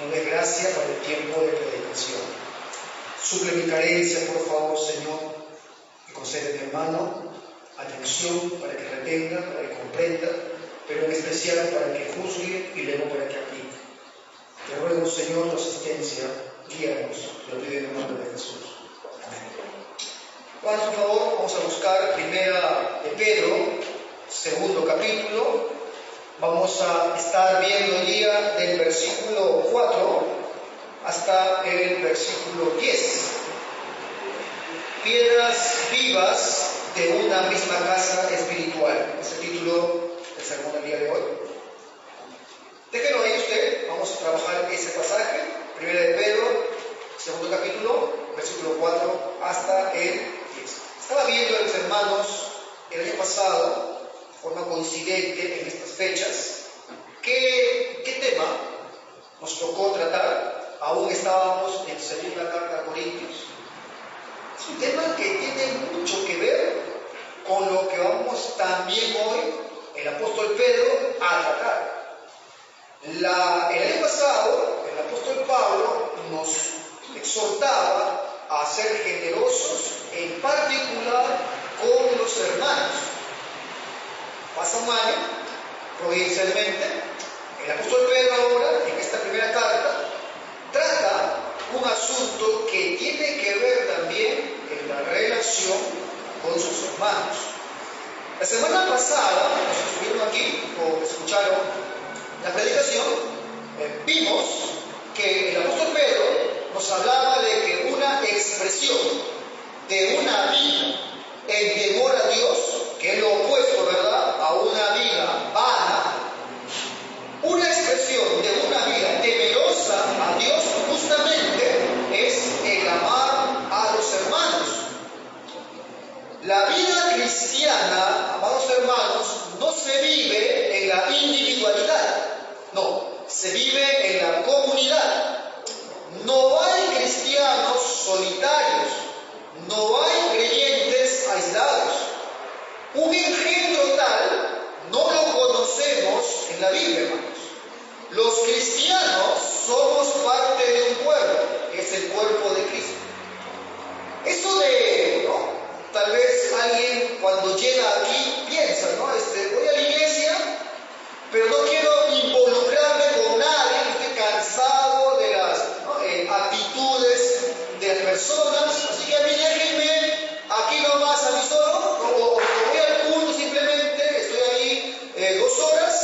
nos des gracia para el tiempo de predicación. Suple mi carencia, por favor, Señor, y concede a mi hermano atención para que retenga, para que comprenda, pero en especial para que juzgue y luego para que aplique. Te ruego, Señor, tu asistencia, guíanos, te lo pido en el nombre de Jesús. Amén. Bueno, por favor, vamos a buscar Primera de Pedro, segundo capítulo. Vamos a estar viendo el día del versículo 4 hasta el versículo 10. Piedras vivas de una misma casa espiritual. Es el título del sermón del día de hoy. Déjenlo ahí usted. Vamos a trabajar ese pasaje. Primera de Pedro, segundo capítulo, versículo 4 hasta el 10. Estaba viendo a los hermanos el año pasado, de forma coincidente en estas fechas, ¿qué tema nos tocó tratar? Aún estábamos en segunda carta a Corintios. Es un tema que tiene mucho que ver con lo que vamos también hoy, el apóstol Pedro, a tratar. El año pasado, el apóstol Pablo nos exhortaba a ser generosos, en particular con los hermanos. Pasa un año, providencialmente, el apóstol Pedro ahora, en esta primera carta, trata un asunto que tiene que ver también en la relación con sus hermanos. La semana pasada, los que estuvieron aquí o escucharon la predicación, vimos que el apóstol Pedro nos hablaba de que una expresión de una vida en temor a Dios, que es lo opuesto, ¿verdad?, a una vida vana, una expresión de una vida temerosa a Dios justamente es el amar a los hermanos. La vida cristiana, amados hermanos, no se vive en la individualidad, no, se vive en la comunidad. No hay cristianos solitarios, no hay creyentes aislados. Un engendro tal no lo conocemos en la Biblia, hermanos. Los cristianos somos parte de un cuerpo, que es el cuerpo de Cristo. Eso de, ¿no?, tal vez alguien cuando llega aquí piensa, ¿no?, voy a la iglesia, pero no quiero involucrarme con nadie, estoy cansado de las actitudes de las personas, así que a mí déjenme aquí nomás a mí solo, o voy al culto simplemente, estoy ahí 2 horas,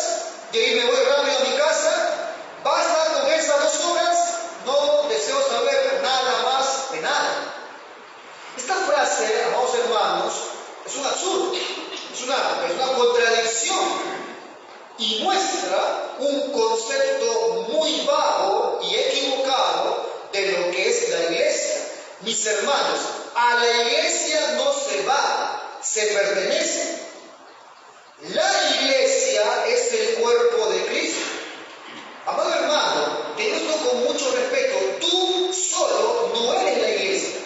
y ahí me voy rápido a mi casa, basta con esas 2 horas, no deseo saber nada más de nada. Esta frase, amados hermanos, es un absurdo, es una contradicción y muestra un concepto muy vago y equivocado de lo que es la iglesia. Mis hermanos, a la iglesia no se va, se pertenece. La iglesia es el cuerpo de Cristo. Amado hermano, teniendo con mucho respeto, tú solo no eres la iglesia.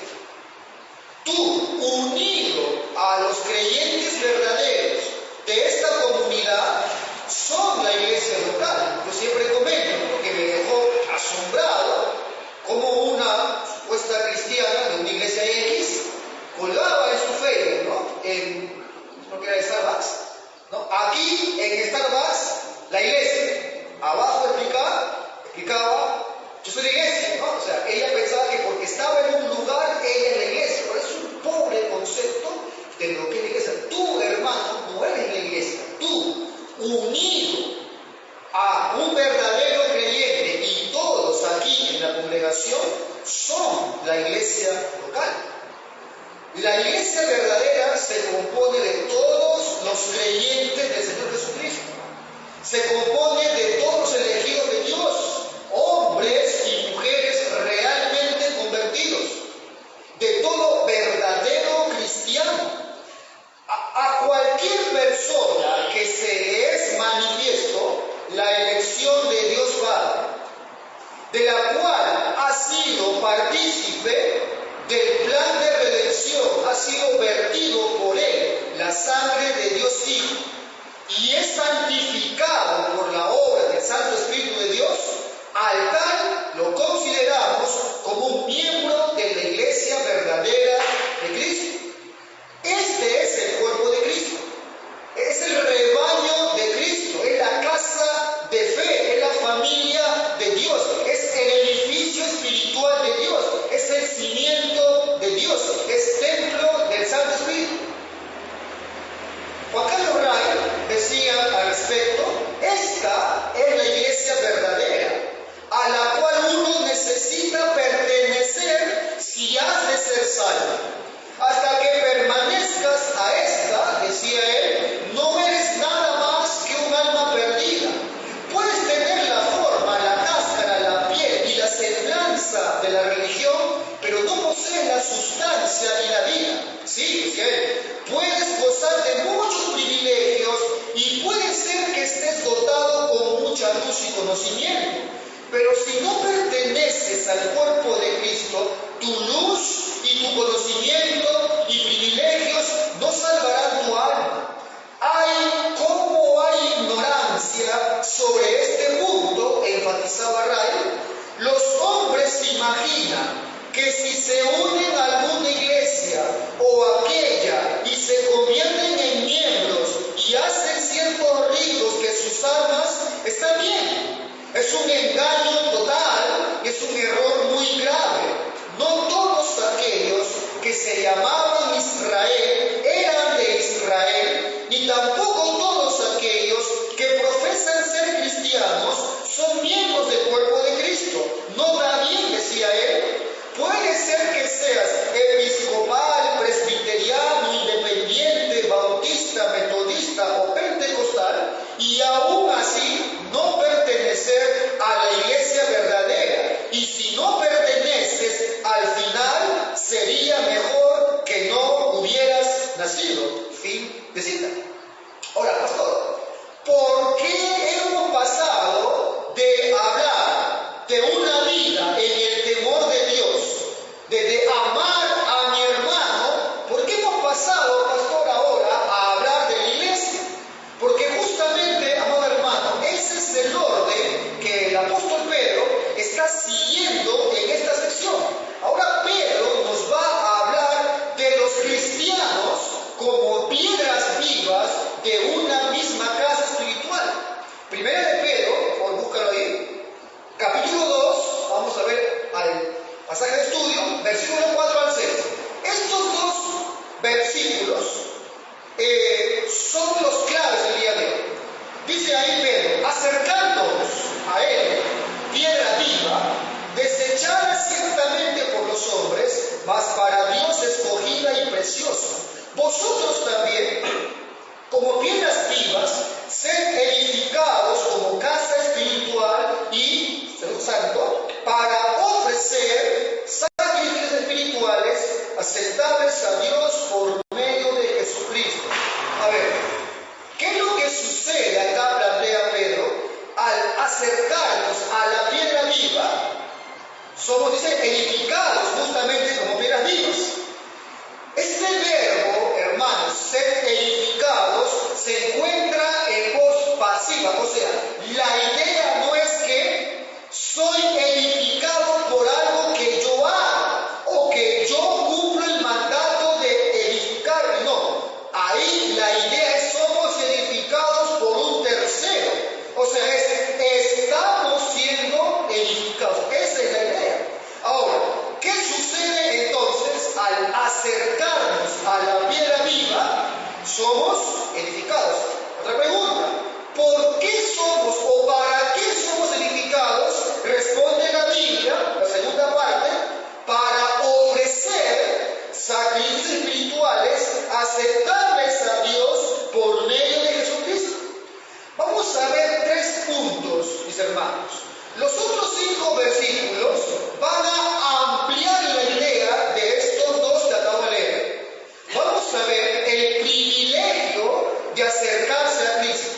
Tú, unido a los creyentes verdaderos de esta comunidad, son la iglesia local. Yo siempre comento, porque me dejó asombrado como una supuesta cristiana de una iglesia X colgaba en su Facebook, ¿no? Que era de Starbucks, ¿no? Aquí en Starbucks, la iglesia, abajo explicaba, yo soy la iglesia, ¿no? O sea, ella pensaba que porque estaba en un lugar, ella es la iglesia. Pero es un pobre concepto de lo que es la iglesia. Tú, hermano, no eres la iglesia. Tú, unido a un verdadero creyente, y todos aquí en la congregación son la iglesia local. La iglesia verdadera se compone de todos los creyentes del Señor Jesucristo. Se compone de todos los elegidos de Dios, hombres y mujeres realmente convertidos, de todo verdadero cristiano. A cualquier persona que se le es manifiesto la elección de Dios Padre, de la cual ha sido partícipe del plan de redención, ha sido vertido por él la sangre de Dios Hijo, y es santificado por la obra del Santo Espíritu de Dios, al tal familia de Dios, es el edificio espiritual de Dios, es el cimiento de Dios, es templo del Santo Espíritu. Juan Carlos Ray decía al respecto: esta es la iglesia verdadera, a la cual uno necesita pertenecer si has de ser salvo. Hasta que permanezcas a esta, decía él, no eres nada más que un alma perdida. Puedes tener la forma, la cáscara, la piel y la semblanza de la religión, pero no posees la sustancia ni la vida. Sí, decía él, puedes gozar de muchos privilegios y puede ser que estés dotado con mucha luz y conocimiento, pero si no perteneces al cuerpo de Cristo, tu luz y tu conocimiento y privilegios no salvarán tu alma. ¿Cómo hay ignorancia sobre este punto? Enfatizaba Ray. Los hombres se imaginan que si se unen a alguna iglesia o aquella y se convierten en miembros y hacen ciertos ritos que sus almas, está bien. Es un engaño total, es un error muy grave. No todos aquellos que se llamaban Israel eran de Israel, ni tampoco todos aquellos que profesan ser cristianos son miembros del cuerpo de Cristo. Nota bien, decía él, puede ser que seas episcopal, presbiteriano, independiente, bautista, metodista o pentecostal y aún así no pertenecer a la iglesia verdadera. Y si no perteneces, al final sería mejor que no hubieras nacido. Fin de cita. Ahora, pastor, ¿por qué hemos pasado de hablar de una vida en el temor de Dios, de amar a mi hermano? ¿Por qué hemos pasado, pastor, ahora a hablar de la iglesia? Porque justamente, amado hermano, ese es el orden que el apóstol Pedro está siguiendo en esta sección. Ahora Pedro nos va a hablar de los cristianos como piedras vivas de una misma casa espiritual. Primera de Pedro, búscalo ahí, capítulo 2, vamos a ver al pasaje de estudio, versículo 4 al 6. Estos dos versículos son los claves del día de hoy. Dice ahí Pedro: acercándonos a él, piedra viva, desechada ciertamente por los hombres, mas para Dios escogida y preciosa. Vosotros también, como piedras vivas, sed edificados como casa espiritual y santo, para ofrecer sacrificios espirituales aceptables a Dios por medio de Jesucristo. A ver, ¿qué es lo que sucede acá? Plantea Pedro, al acercarnos a la piedra viva, somos, dice, edificados justamente como piedras vivas. Este verbo, hermanos, ser edificados, se encuentra en voz pasiva, o sea, la idea no es que soy edificado por algo que yo hago o que yo cumplo el mandato de edificar, no. Ahí la idea es somos edificados por un tercero, o sea, estamos siendo edificados, esa es la idea. Ahora, ¿qué sucede entonces al acercarnos a la piedra viva? Somos edificados. Otra pregunta: ¿por qué somos o para qué somos edificados? Responde la Biblia, la segunda parte: para ofrecer sacrificios espirituales aceptables a Dios por medio de Jesucristo. Vamos a ver 3 puntos, mis hermanos. Los otros 5 versículos van a ampliar la idea de estos dos que acabo de leer. Vamos a ver el privilegio de acercarse a Cristo.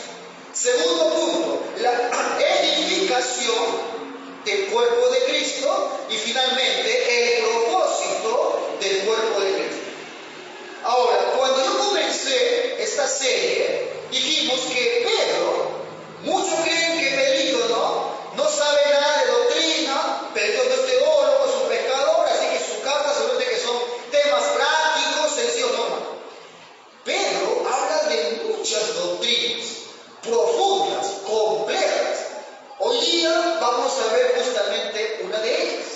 Segundo punto, la edificación del cuerpo de Cristo. Y finalmente, el propósito del cuerpo de Cristo. Ahora, cuando yo comencé esta serie, dijimos que Pedro, muchos creen que Pedro no sabe nada de doctrina, Pedro no es teólogo, es un pescador, así que su carta seguramente que son temas prácticos, sencillos, no. Pedro habla de muchas doctrinas profundas, complejas. Hoy día vamos a ver justamente una de ellas.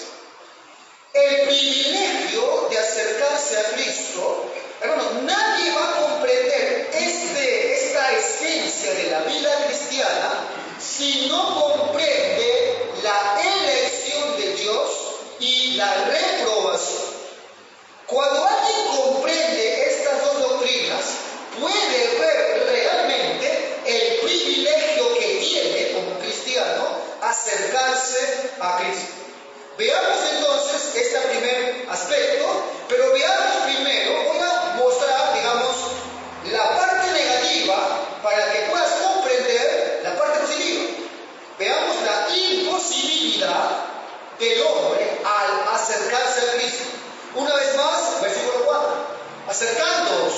El privilegio de acercarse a Cristo. Hermanos, nadie va a comprender esta esencia de la vida cristiana si no comprende la elección de Dios y la reprobación. Cuando alguien comprende estas dos doctrinas, puede ver realmente el privilegio que tiene como cristiano acercarse a Cristo. Veamos entonces este primer aspecto, pero veamos primero, voy a mostrar, digamos, la parte negativa para que puedas comprender la parte positiva. Veamos la imposibilidad del hombre al acercarse a Cristo. Una vez más, versículo 4. Acercándoos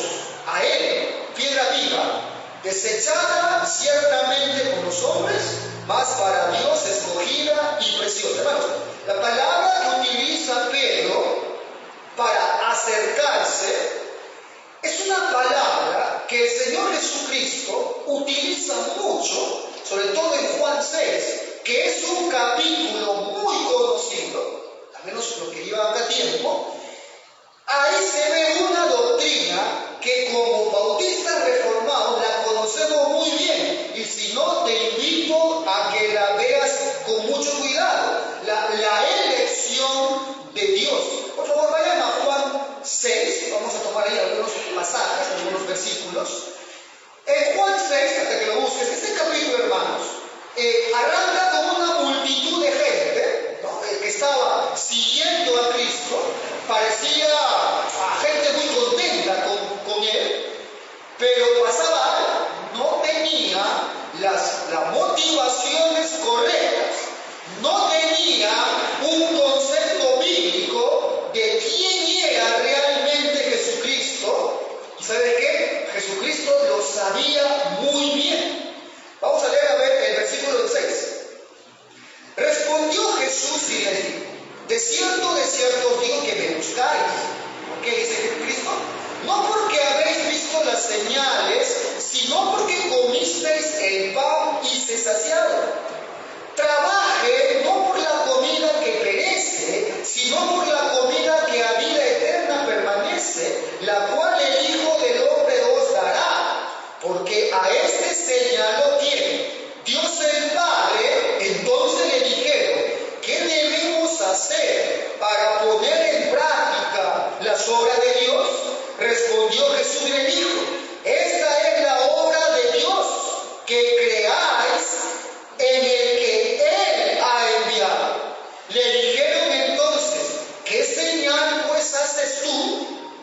a Él, piedra viva, desechada ciertamente por los hombres, mas para Dios escogida y preciosa. Hermanos, la palabra que utiliza Pedro para acercarse es una palabra que el Señor Jesucristo utiliza mucho, sobre todo en Juan 6, que es un capítulo muy conocido, al menos lo que lleva acá tiempo. Ahí se ve una doctrina que como bautistas reformados la conocemos muy bien, y si no, te invito a que la veas con mucho cuidado, la elección de Dios. Por favor, vayan a Juan 6, vamos a tomar ahí algunos pasajes, algunos versículos. En Juan 6, hasta que lo busques, este capítulo, hermanos, arranca con una multitud de gente, ¿no?, que estaba siguiendo a Cristo. Parecía a gente muy contenta con él, pero pasaba algo, no tenía las motivaciones correctas, no tenía un concepto bíblico de quién era realmente Jesucristo. ¿Y sabe qué? Jesucristo lo sabía muy bien. Vamos a leer a ver el versículo 6. Respondió Jesús y les dijo: de cierto os digo que me buscáis. ¿Por qué dice Cristo? No porque habéis visto las señales, sino porque comisteis el pan y se saciaron. Trabaje no por la comida que perece, sino por la comida que a vida eterna permanece, la cual el Hijo del Hombre os dará, porque a este señaló tiene Dios el Padre. Entonces le dijeron: ¿qué debemos hacer para poner en práctica las obras de Dios? Respondió Jesús y le dijo: esta es la obra de Dios, que creáis en el que Él ha enviado. Le dijeron entonces: ¿qué señal pues haces tú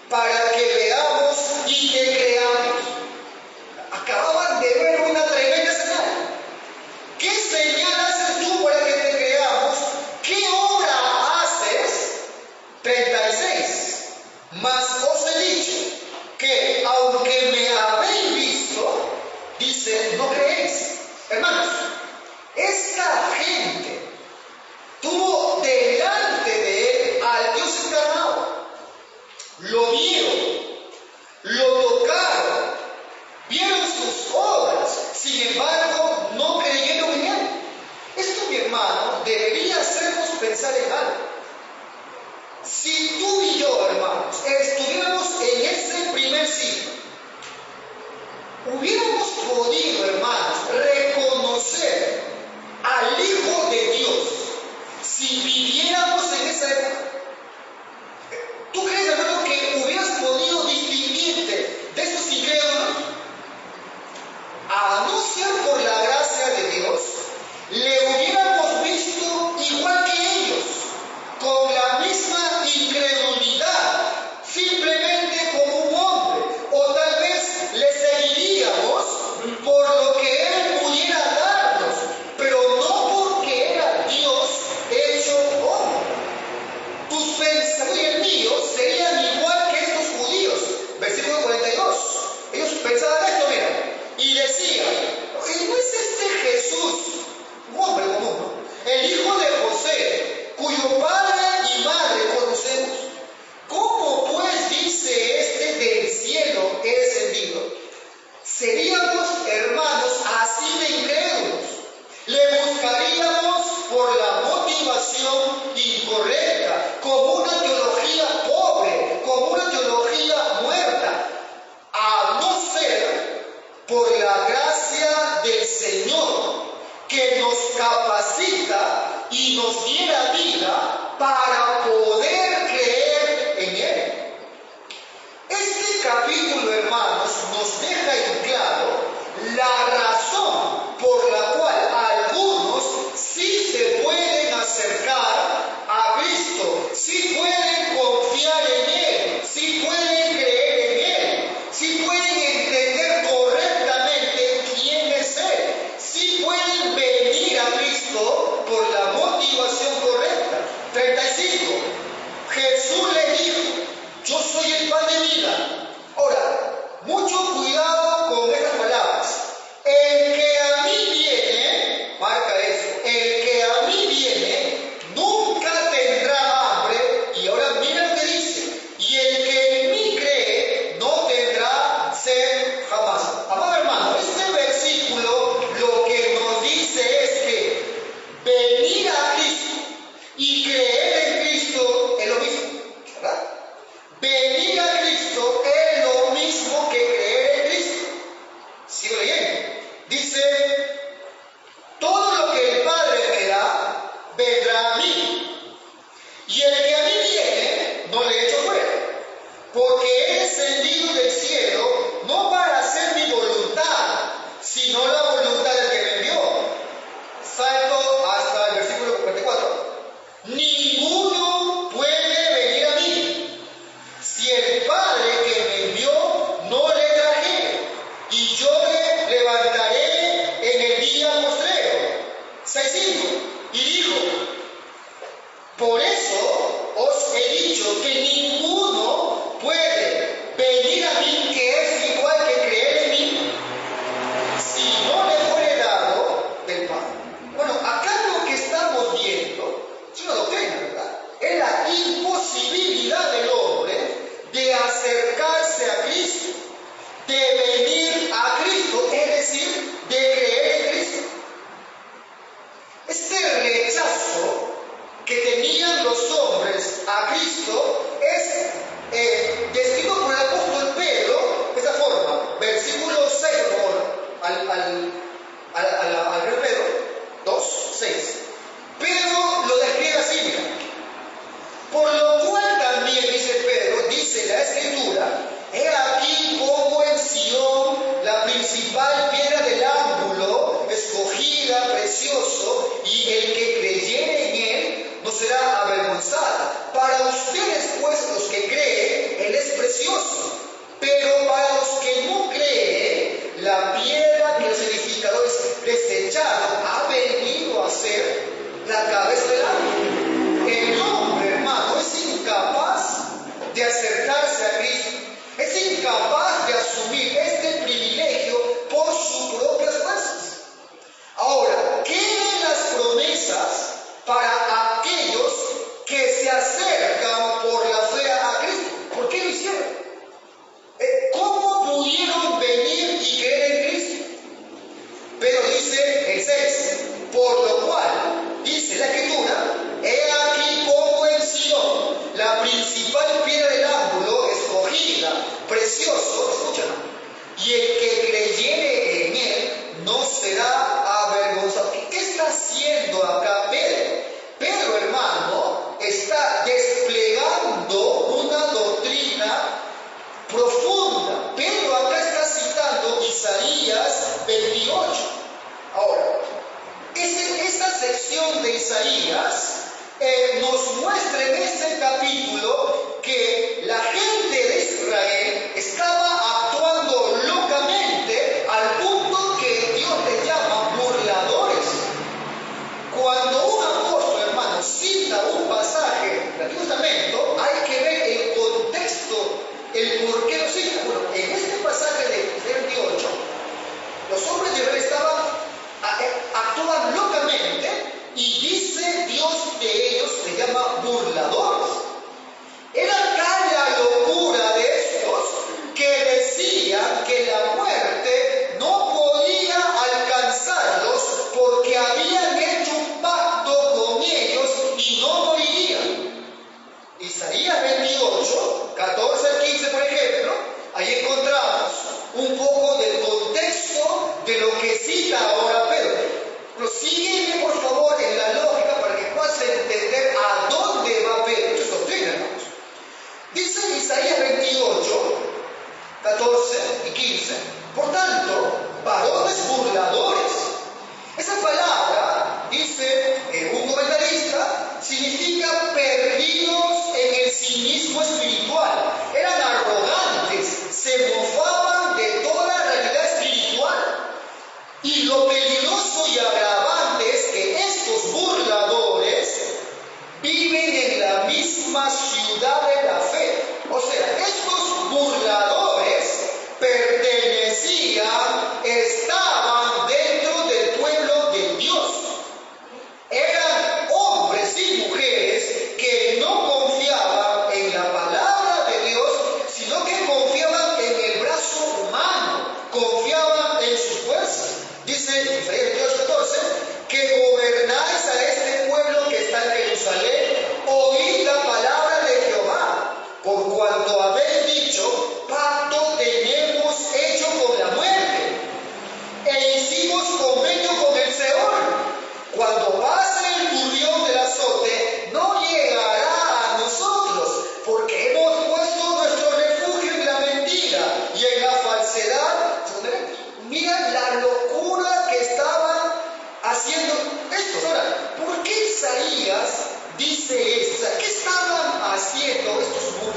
para que veamos y que creamos? Acababan de ver una tremenda señal. ¿Qué señal haces tú para que te creamos? ¿Qué obra haces? 36. Mas os he dicho que aunque me habéis visto, dice, no creéis. Hermanos, esta gente tuvo delante de él al Dios encarnado. Lo vieron, lo tocaron, vieron sus obras, sin embargo, no creyeron en él. Esto, mi hermano, debería hacernos pensar en algo. Si tú y yo, hermanos, estuviéramos en ese primer siglo, hubiéramos podido, hermanos, reconocer al Hijo de Dios si viviéramos en esa época. ¿Tú crees, hermano, que hubieras podido distinguirte de esos incrédulos? A no ser por la gracia de Dios, le hubiéramos visto igual que ellos, con la misma incredulidad, simplemente como un hombre, o tal vez le seguiríamos por lo que él pudiera y nos diera vida para poder creer en Él. Este capítulo, hermanos, nos deja en claro la razón por la cual algunos sí se pueden acercar a Cristo, sí pueden confiar en Él, sí pueden creer en Él, sí pueden entender correctamente quién es Él, sí pueden venir a Cristo por la motivación correcta. 35. Jesús le dijo: yo soy el pan de vida. Ahora, mucho cuidado con estas palabras. El que a mí viene, marca eso, el que a mí viene nunca tendrá hambre. Y ahora mira lo que dice: y el que en mí cree no tendrá sed jamás. Amado hermano, este versículo lo que nos dice es que venir a Cristo y creer en Cristo es lo mismo, ¿verdad? Venir a Cristo es lo mismo que creer en Cristo. Sigo leyendo. Dice: todo lo que el Padre me da, vendrá a mí. Y el que a mí viene, no le echo fuera. Porque he descendido del cielo, no para hacer mi voluntad, sino la voluntad del que me envió. Salto hasta el versículo 44. Ninguno puede venir a mí si el Padre que me envió no le trajere, y yo le levantaré en el día postrero. 6:5. Y dijo: por eso os he dicho que ninguno puede venir a mí, que es igual que creer en mí, si no le fuere dado del Padre. Bueno, acá lo que estamos viendo es una doctrina, ¿verdad? Es la imposibilidad del hombre de acercarse a Cristo, de venir a Cristo, es decir, de creer en Cristo. Este rechazo que tenían los hombres a Cristo es descrito por el apóstol Pedro de esta forma. Versículo 6, por favor, al Pedro 2:6. Pedro lo describe así, mira. Por lo cual también, dice Pedro, dice la Escritura: he aquí pongo en Sión la principal piedra del ángulo, escogida, precioso, y el que creyere en él no será avergonzado. Para ustedes, pues, los que creen, él es precioso. Pero para los que no creen, la piedra que los edificadores desecharon ha venido a ser la cabeza del ángulo. El hombre, hermano, es incapaz de acercarse a Cristo, es incapaz de asumir este privilegio por sus propias fuerzas. Ahora, quedan las promesas para aquellos que se acercan por la fe a Cristo. ¿Por qué lo hicieron? ¿Cómo pudieron venir y creer en Cristo? Pero dice el 6: por lo cual, dice la Escritura: he aquí pongo en Sión la principal piedra del ángulo, escogida, precioso, escúchame, y el que creyere en él no será avergonzado. ¿Qué está haciendo acá Pedro? Pedro, hermano, está desplegando una doctrina profunda. Pedro acá está citando Isaías 28. Ahora, esta sección de Isaías nos muestra en este capítulo que la gente de Israel estaba actuando locamente al punto que Dios les llama burladores. Cuando un apóstol, hermano, cita un pasaje del Antiguo Testamento, hay que ver el contexto, el por qué lo cita. Bueno, en este pasaje de 28, los hombres de Israel actúan locamente, y dice Dios de ellos, se llama burladores. Era tal la locura de estos que decían que la muerte no podía alcanzarlos porque habían hecho un pacto con ellos y no morirían. Isaías 28, 14 al 15, por ejemplo, ahí encontramos un poco del contexto de lo que cita ahora Pedro. Pero sígueme, por favor, en la lógica para que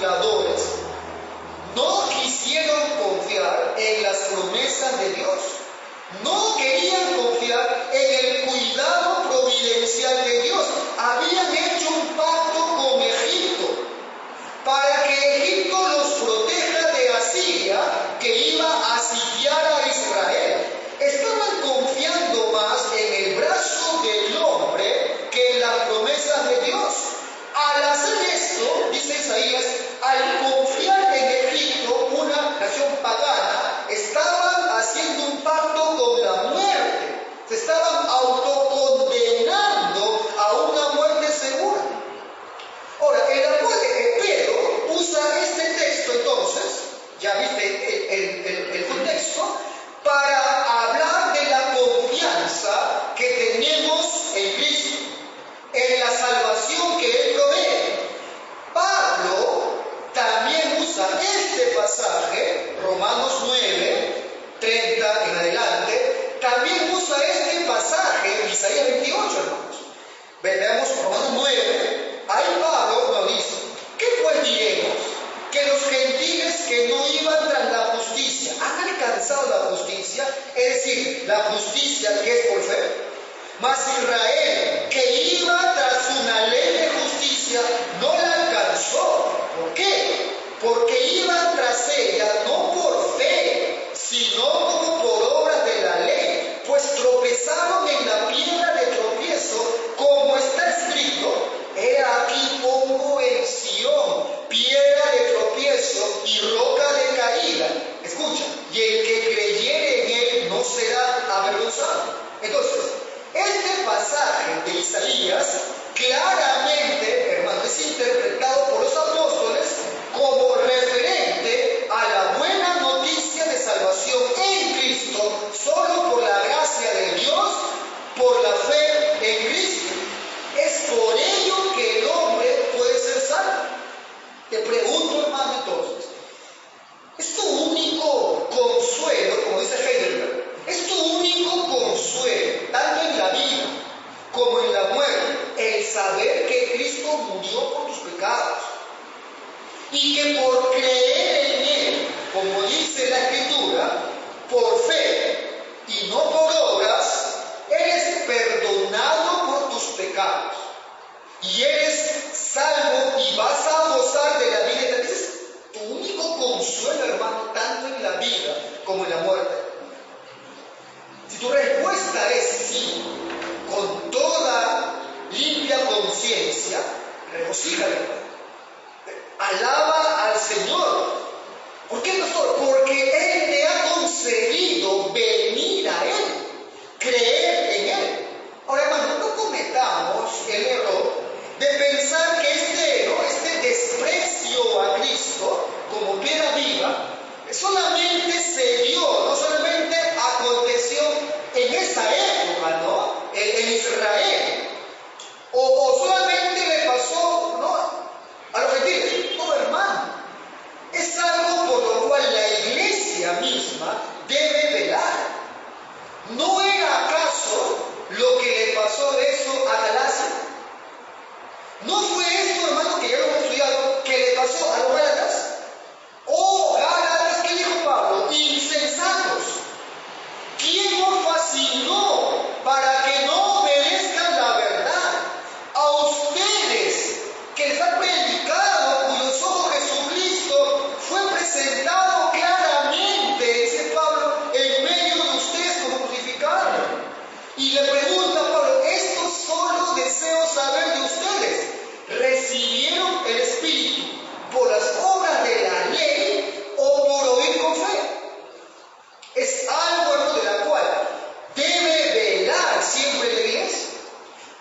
burladores no quisieron confiar en las promesas de Dios. No querían confiar en el cuidado providencial de Dios. Habían hecho un pacto con Egipto para que Egipto los proteja de Asiria, que iba a sitiar a Israel. Estaban confiando más en el brazo del hombre que en las promesas de Dios. Al hacer esto, dice Isaías, al confiar en Egipto, una nación pagana, estaban haciendo un pacto con la muerte. Se estaban autocondenando a una muerte segura. Ahora, el apóstol Pedro usa este texto entonces, ya viste el contexto, para hablar de la confianza que tenemos en Cristo, en la salvación que Él provee. Pablo también usa este pasaje, Romanos 9, 30 en adelante, también usa este pasaje, Isaías 28, hermanos. Veamos Romanos 9, ahí Pablo nos dice, ¿qué pues diremos? Que los gentiles que no iban tras la justicia han alcanzado la justicia, es decir, la justicia que es por fe. Mas Israel, que iba tras una ley de justicia, no la alcanzó. ¿Por qué? Porque iban tras ella no por fe, sino como por obras de la ley, pues tropezaron en la piedra de tropiezo, como está escrito: he aquí pongo en Sión piedra de tropiezo y roca de caída. Escucha, y el que creyere en él no será avergonzado. Entonces, este pasaje de Isaías claramente, hermano, es interpretado por los apóstoles como referente a la buena noticia de salvación en Cristo, solo por la gracia de Dios, por la fe en Cristo. Es por ello que el hombre puede ser salvo. Te pregunto, hermano, entonces, ¿es tu único consuelo, como dice Heidelberg, es tu único consuelo, tanto en la vida como en la muerte, el saber que Cristo murió por tus pecados y que por creer en Él, como dice la Escritura, por fe y no por obras, eres perdonado por tus pecados y eres salvo y vas a gozar de la vida eterna? Ese es tu único consuelo, hermano, tanto en la vida como en la muerte. Si tu respuesta es sí, con toda limpia conciencia, regocíjate, alaba al Señor. ¿Por qué, pastor? Porque Él te ha concedido venir a Él, creer en Él. Ahora, hermano, no cometamos el error de pensar que este desprecio a Cristo como piedra viva solamente se dio, no solamente aconteció en esa época, ¿no? En Israel, o solamente le pasó, ¿no?, a los gentiles. No, hermano, es algo por lo cual la iglesia misma debe velar. ¿No era acaso lo que le pasó eso a Galacia? ¿No fue esto, hermano, que ya lo hemos estudiado, que le pasó a los Gálatas? Oh, Gálatas, ¿qué dijo Pablo? Insensatos. ¿Quién os fascinó para que no obedezcan la verdad? A ustedes, que les ha predicado, cuyos ojos Jesucristo fue presentado claramente, dice Pablo, en medio de ustedes como crucificado. Y le pregunta a Pablo, esto solo deseo saber de ustedes: ¿recibieron el Espíritu por las obras de la ley o por oír con fe? Es algo, hermano, de la cual debe velar siempre la iglesia.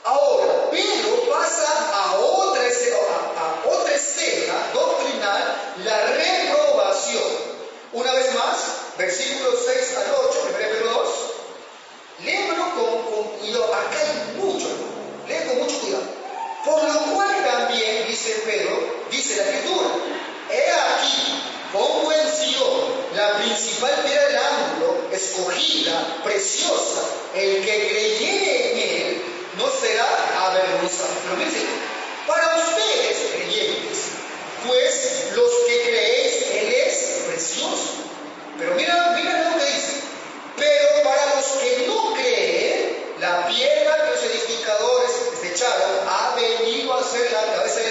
Ahora, Pedro pasa a otra escena doctrinal, la reprobación. Una vez más, versículos 6 al 8, 1 Pedro 2. Léelo con cuidado, acá hay mucho, lee con mucho cuidado. Por lo cual también, dice Pedro, dice la Escritura: he aquí, pongo en Sión la principal piedra del ángulo, escogida, preciosa. El que creyere en él no será avergonzado. Pero dice, para ustedes, creyentes, pues lo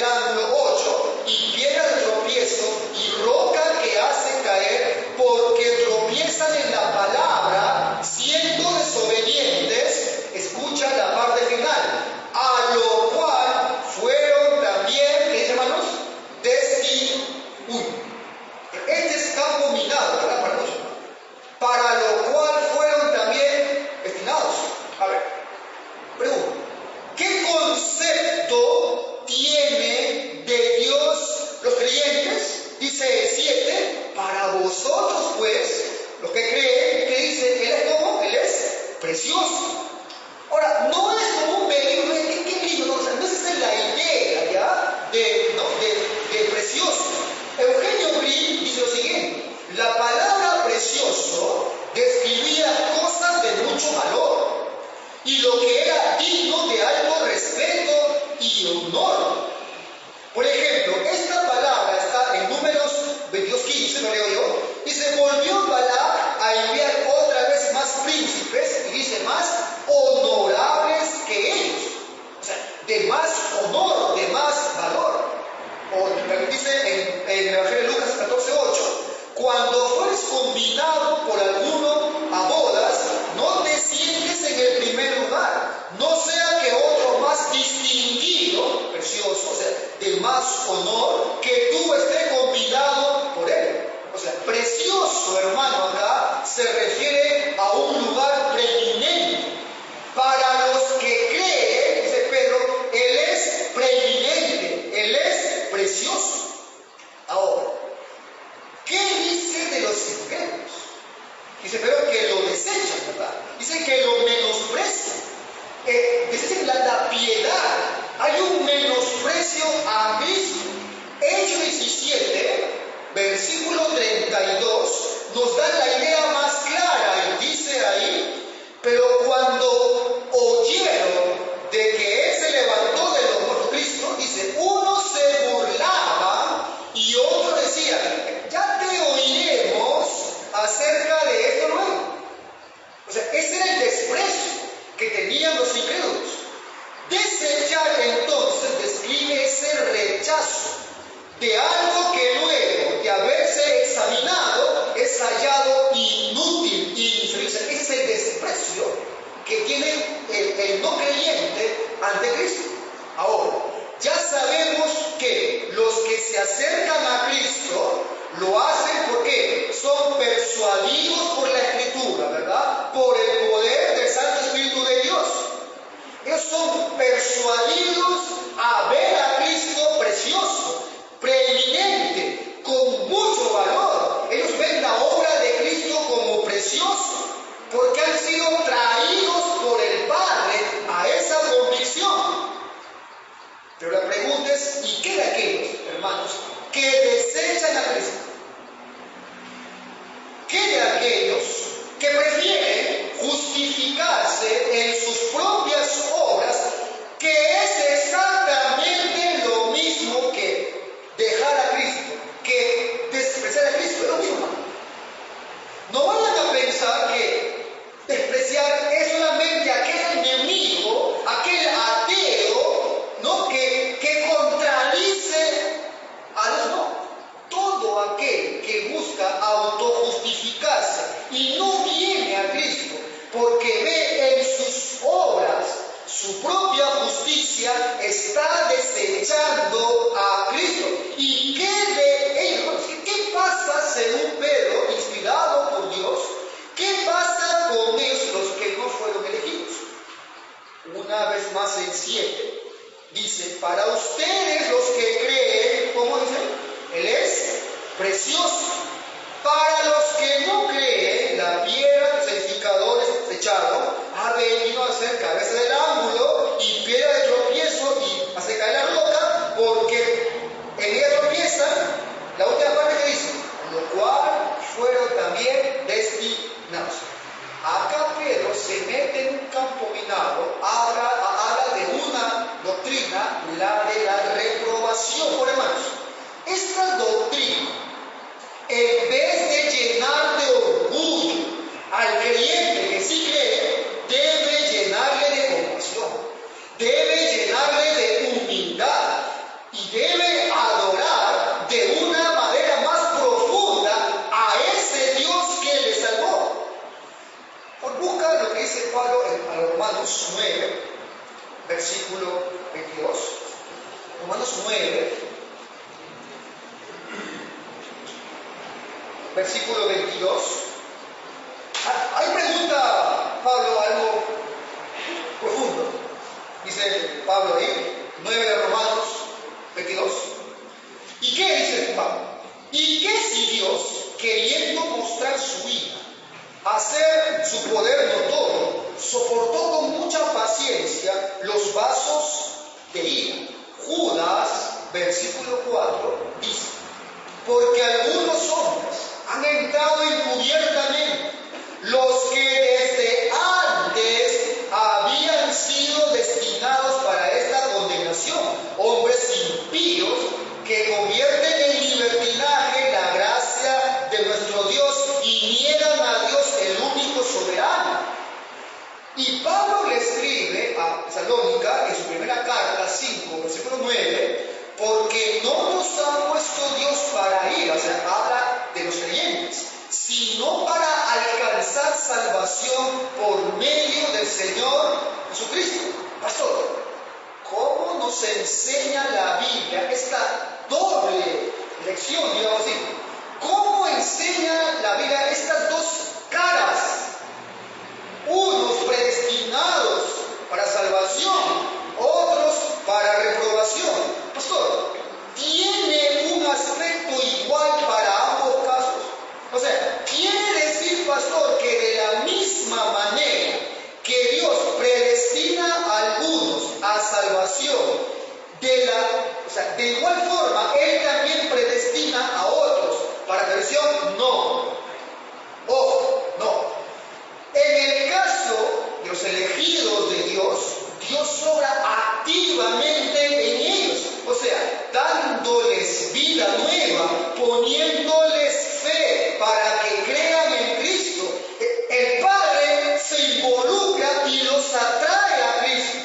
del ángulo 8, y piedra de tropiezo y roca que hace caer, porque tropiezan en la palabra, siendo desobedientes. Escucha la parte final. A lo cual fueron también, ¿qué dice, hermanos? Este está combinado, ¿verdad? Para muchos. Para lo cual fueron también destinados. A ver, pregunta. ¿Qué concepto tiene de Dios los creyentes? Dice 7, para vosotros pues, los que creen, que dice, Él es como, Él es precioso. Ahora, no es como un peligro, qué lindo, ¿no? O sea, no es esa la idea, ¿ya? De precioso. Eugenio Green dice lo siguiente: la palabra precioso describía cosas de mucho valor y lo que era digno de alto respeto y honor. Por ejemplo, esta palabra está en Números 22:15, lo leo yo. Dice: volvió Balac a enviar otra vez más príncipes, y dice más honorables que ellos. O sea, de más honor, de más valor. O dice en el Evangelio de Lucas 14:8, cuando fueres convidado por alguno a bodas, no te sientes en el primer lugar, no sea que otro más distinguido, precioso, o sea, de más honor, que tú estés convidado por él. O sea, precioso, hermano, acá se refiere a un lugar preeminente. Para los que creen, dice Pedro, Él es preeminente, Él es precioso. Ahora, ¿qué dice de los incrédulos? Dice Pedro que lo desechan, ¿verdad? Dice que lo menosprecian. Desechan la piedad. Hay un menosprecio a Cristo. Hechos 17, versículo 32, nos da la idea más clara y dice ahí: pero cuando oyeron de que Él se levantó de los muertos, Cristo, dice, uno se burlaba y otro decía, ya te oiremos acerca de esto luego. O sea, ese era el desprecio que tenían los incrédulos. Desechar entonces describe ese rechazo de algo que luego de haberse examinado es hallado inútil, inservible. Ese es el desprecio que tiene el no creyente ante Cristo. Ahora, ya sabemos que los que se acercan a Cristo lo hacen porque son persuadidos por la Escritura, ¿verdad? Por el poder del Santo Espíritu de Dios. Ellos son persuadidos a ver a Cristo precioso, preeminente, con mucho valor. Ellos ven la obra de Cristo como precioso, porque han sido traídos por el Padre a esa convicción. Pero la pregunta es, ¿y qué de aquellos, hermanos, que desechan a Cristo? ¿Qué de aquellos que prefieren justificarse en sus propias obras, que es exactamente lo mismo que dejar a Cristo, que despreciar a Cristo? Es lo mismo. No vayan a pensar que despreciar es solamente aquel enemigo, aquel ateo, ¿no? que contradice a Dios. No. Todo aquel que busca autojustificarse y no viene a Cristo porque ve en sus obras su propia justicia, está desechando a Cristo. ¿Y qué de ellos? ¿Qué pasa, según Pedro, inspirado por Dios? ¿Qué pasa con ellos, los que no fueron elegidos? Una vez más en 7, dice, para ustedes los que creen, ¿cómo dice? Él es precioso. Para los que no creen, la piedra que los edificadores desecharon ha venido a ser cabeza del ángulo y piedra de tropiezo y hace caer la roca, porque en ella tropiezan. La última parte que dice, lo cual fueron también destinados. Acá Pedro se mete en un campo minado, habla de una doctrina, la de la reprobación. Por hermanos, esta doctrina, en vez de llenar de orgullo al creyente que sí cree, debe llenarle de compasión, debe llenarle de humildad y debe adorar de una manera más profunda a ese Dios que le salvó. Busca lo que dice Pablo a los Romanos 9, versículo 22. Romanos 9, versículo 22. Ahí pregunta Pablo algo profundo. Dice Pablo ahí, 9 de Romanos 22. ¿Y qué dice Pablo? ¿Y qué si Dios, queriendo mostrar su ira, hacer su poder notorio, soportó con mucha paciencia los vasos de ira? Judas, versículo 4, dice: porque algunos hombres han entrado encubiertamente, los que desde antes habían sido destinados para esta condenación, hombres impíos que convierten en libertinaje la gracia de nuestro Dios y niegan a Dios el único soberano. Y Pablo le escribe a Tesalónica en su primera carta 5, versículo 9, porque no nos ha puesto Dios para ir, o sea, habla de los creyentes, sino para alcanzar salvación por medio del Señor Jesucristo. Pastor, ¿cómo nos enseña la Biblia esta doble lección, digamos así? ¿Cómo enseña la Biblia estas dos caras? Unos predestinados para salvación, otros para reprobación. Pastor, ¿tiene un aspecto igual para ambos casos? O sea, ¿quiere decir, pastor, que de la misma manera que Dios predestina a algunos a salvación, de igual forma Él también predestina a otros para perdición? No. Ojo, no. En el caso de los elegidos de Dios, Dios obra activamente en ellos, o sea, dándoles vida nueva, poniéndoles fe para que crean en Cristo. El Padre se involucra y los atrae a Cristo.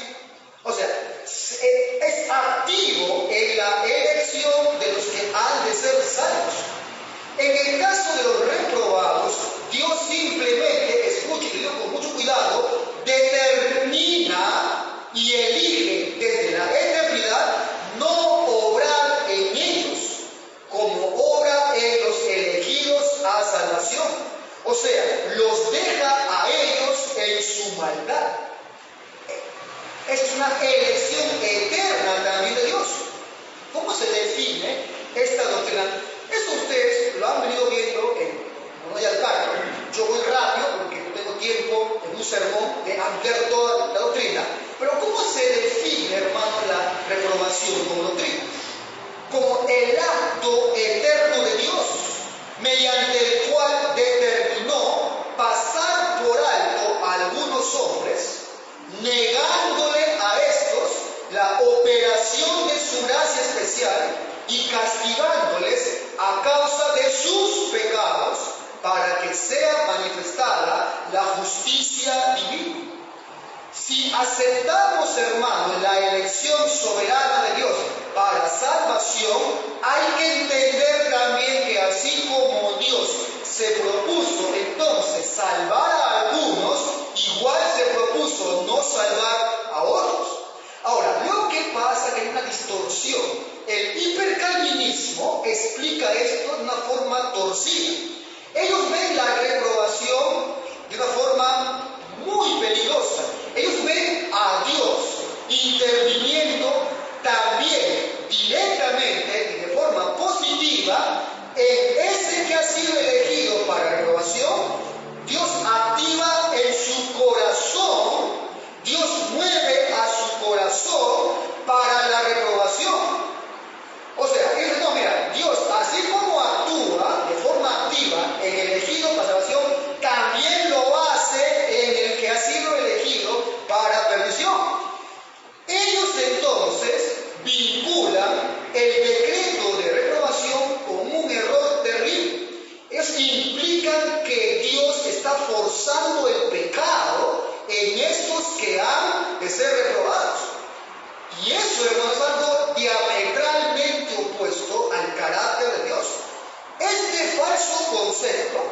O sea, es activo en la elección de los que han de ser salvos. En el caso de los reprobados, Dios simplemente, escuche y digo con mucho cuidado, determina y elige desde la eternidad no obrar en ellos como obra en los elegidos a salvación. O sea, los deja a ellos en su maldad. Es una elección eterna también de Dios. ¿Cómo se define esta doctrina? Eso ustedes lo han venido viendo no voy al cargo. Yo voy rápido porque no tengo tiempo en un sermón de ampliar toda la doctrina. Pero ¿cómo se define, hermano, la reprobación como doctrina? Como el acto eterno de Dios, mediante el cual determinó pasar por alto a algunos hombres, negándole a estos la operación de su gracia especial y castigándoles a causa de sus pecados, para que sea manifestada la justicia divina. Si aceptamos, hermano, la elección soberana de Dios para salvación, hay que entender también que así como Dios se propuso entonces salvar a algunos, igual se propuso no salvar a otros. Ahora, lo que pasa es que hay una distorsión. El hipercalvinismo explica esto de una forma torcida. Ellos ven la reprobación de una forma muy peligrosa. Ellos ven a Dios interviniendo también directamente y de forma positiva en ese que ha sido elegido para reprobación. Dios activa en su corazón, Dios mueve a su corazón para la reprobación. O sea, no, mira, Dios, así como actúa de forma activa en el elegido para salvación, también lo hace en el que ha sido elegido para perdición. Ellos entonces vinculan el decreto de reprobación con un error terrible. Ellos implican que Dios está forzando el pecado en estos que han de ser reprobados. Y eso, hermano, es algo diametralmente carácter de Dios. Este falso concepto,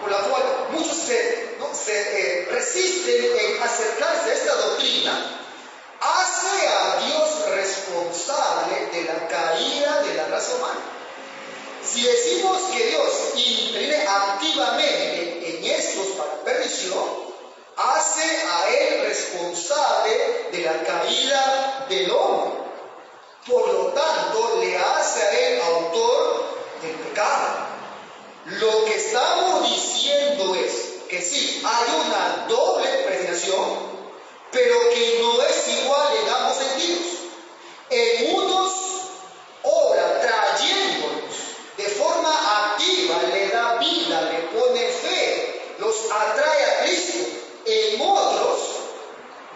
por la cual muchos se resisten en acercarse a esta doctrina, hace a Dios responsable de la caída de la raza humana. Si decimos que Dios interviene activamente en estos para perdición, hace a Él responsable de la caída del hombre. Por lo tanto, le hace a Él autor del pecado. Lo que estamos diciendo es que sí, hay una doble predestinación, pero que no es igual en ambos sentidos. En unos obra trayéndolos de forma activa, le da vida, le pone fe, los atrae a Cristo. En otros,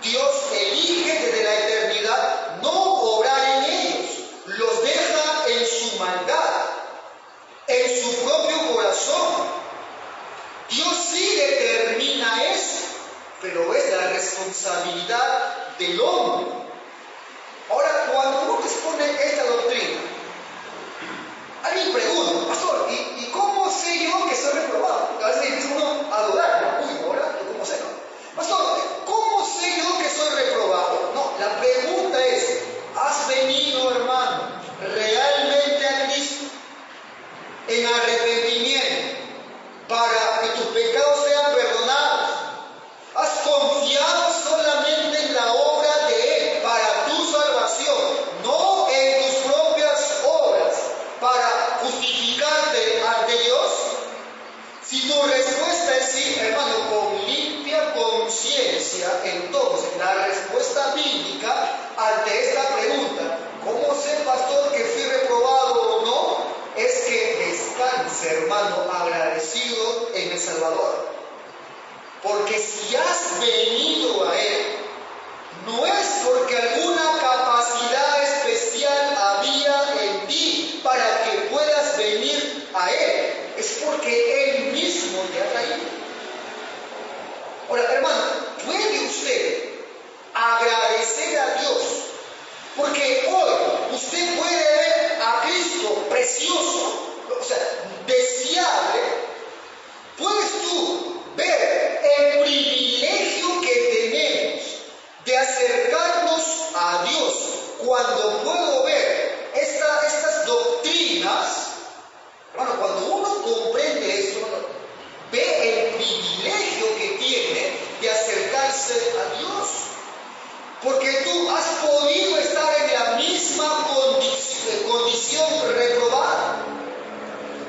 Dios elige desde la eternidad no obrar en ellos, los deja en su maldad, en su propio corazón. Dios sí determina eso, pero es la responsabilidad del hombre. Ahora, cuando uno expone esta doctrina, alguien pregunta, pastor, ¿y cómo sé yo que soy reprobado? A veces empieza uno a dudar, uy, ahora, ¿cómo sé? Pastor, ¿cómo sé yo que soy reprobado? No, la pregunta es, ¿has venido, hermano, realmente a Cristo en arrepentimiento para que tus pecados sean perdonados? ¿Has confiado solamente en la obra de Él para tu salvación, no en tus propias obras para justificarte ante Dios? Si tu respuesta es sí, hermano, con limpia conciencia, entonces la respuesta bíblica ante esta pregunta, ¿cómo sé, pastor, que fui reprobado o no? Es que descanse, hermano, agradecido en el Salvador. Porque si has venido a Él, no es porque alguna capacidad especial había en ti para que puedas venir a Él. Es porque Él mismo te ha traído. Ahora, hermano, ¿puede usted agradecer a Dios? Porque hoy usted puede ver a Cristo precioso, o sea, deseable. ¿Puedes tú ver el privilegio que tenemos de acercarnos a Dios cuando puedo ver estas doctrinas? Hermano, cuando uno comprende esto, ve el privilegio que tiene de acercarse a Dios. Porque tú has podido estar en la misma condición reprobada,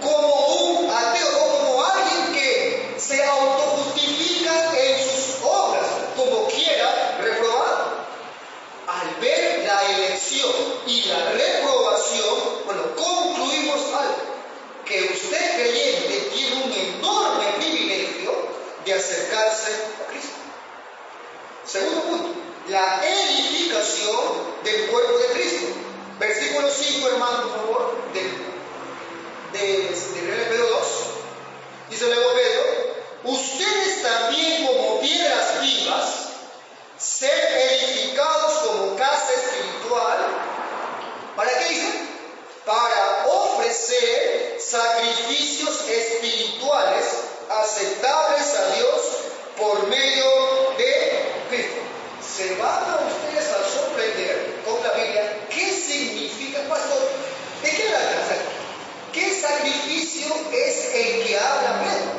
como un ateo o como alguien que se autojustifica en sus obras, como quiera, reprobado. Al ver la elección y la reprobación, concluimos algo, que usted creyente tiene un enorme privilegio de acercarse a Cristo. Segundo punto, la edificación del cuerpo de Cristo. Versículo 5, hermano, por favor, de Pedro 2. Dice luego Pedro, ustedes también como piedras vivas, ser edificados como casa espiritual. ¿Para qué dice? Para ofrecer sacrificios espirituales aceptables a Dios por medio de Cristo. Se van a ustedes a sorprender con la Biblia qué significa, pastor. ¿De qué habla? ¿Qué sacrificio es el que habla Pedro?